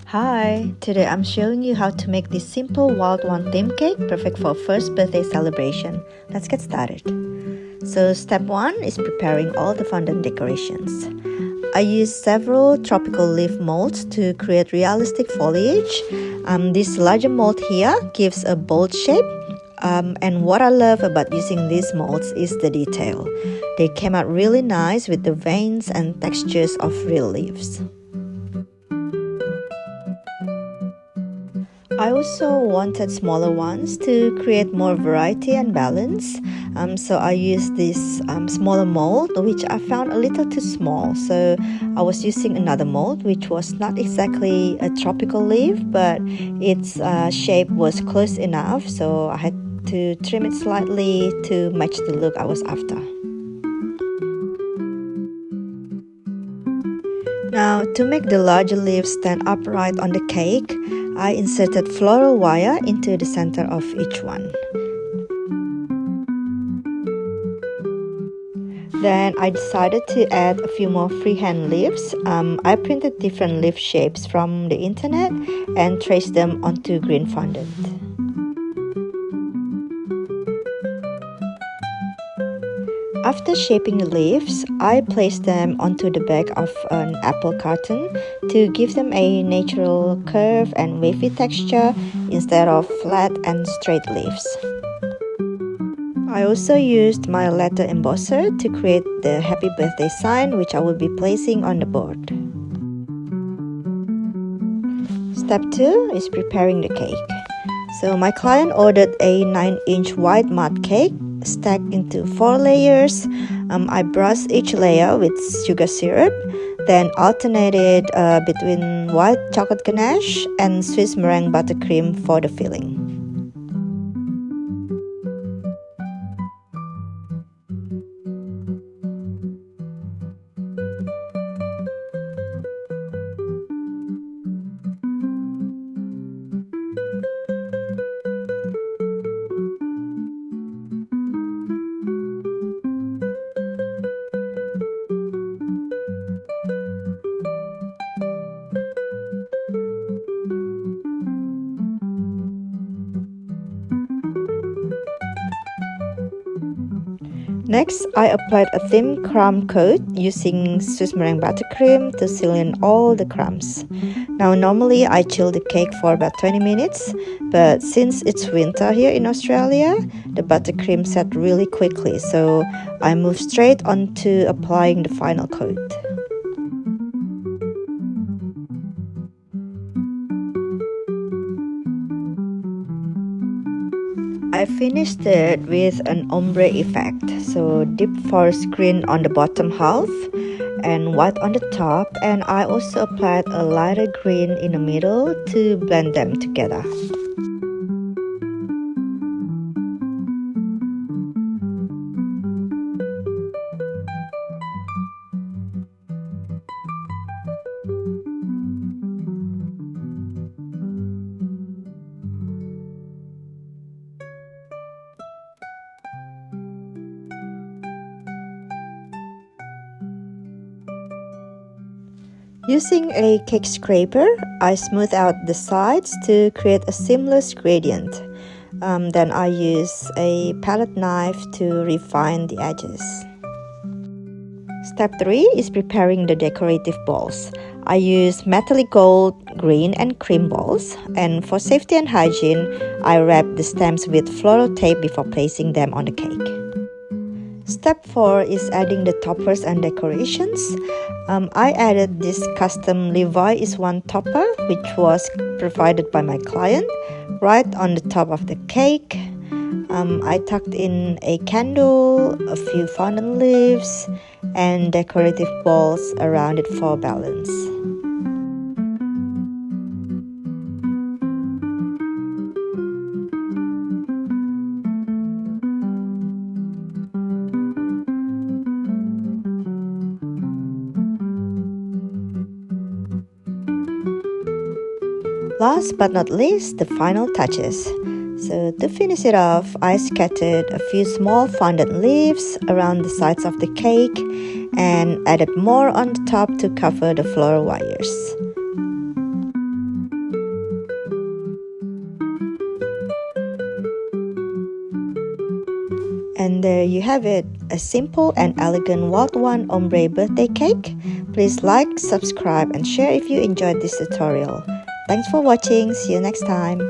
Hi, today I'm showing you how to make this simple wild one theme cake perfect for first birthday celebration. Let's get started. So step 1 is preparing all the fondant decorations. I use several tropical leaf molds to create realistic foliage. This larger mold here gives a bold shape. And what I love about using these molds is the detail. They came out really nice with the veins and textures of real leaves. I also wanted smaller ones to create more variety and balance. So I used this smaller mold, which I found a little too small. So I was using another mold, which was not exactly a tropical leaf, but its shape was close enough. So I had to trim it slightly to match the look I was after. Now, to make the larger leaves stand upright on the cake, I inserted floral wire into the center of each one. Then I decided to add a few more freehand leaves. I printed different leaf shapes from the internet and traced them onto green fondant. After shaping the leaves, I placed them onto the back of an apple carton to give them a natural curve and wavy texture instead of flat and straight leaves. I also used my letter embosser to create the happy birthday sign, which I will be placing on the board. Step 2 is preparing the cake. So my client ordered a 9-inch white mud cake stacked into 4 layers. I brushed each layer with sugar syrup, then alternated between white chocolate ganache and Swiss meringue buttercream for the filling. Next, I applied a thin crumb coat using Swiss meringue buttercream to seal in all the crumbs. Now, normally I chill the cake for about 20 minutes, but since it's winter here in Australia, the buttercream set really quickly, so I moved straight on to applying the final coat. I finished it with an ombre effect, so deep forest green on the bottom half and white on the top, and I also applied a lighter green in the middle to blend them together. Using a cake scraper, I smooth out the sides to create a seamless gradient. Then I use a palette knife to refine the edges. Step 3 is preparing the decorative balls. I use metallic gold, green, and cream balls. And for safety and hygiene, I wrap the stems with floral tape before placing them on the cake. Step 4 is adding the toppers and decorations. I added this custom Levi is one topper, which was provided by my client, right on the top of the cake. I tucked in a candle, a few fondant leaves, and decorative balls around it for balance. Last but not least, the final touches. So to finish it off, I scattered a few small fondant leaves around the sides of the cake and added more on the top to cover the floral wires. And there you have it, a simple and elegant Wild One Ombre birthday cake. Please like, subscribe and share if you enjoyed this tutorial. Thanks for watching, see you next time.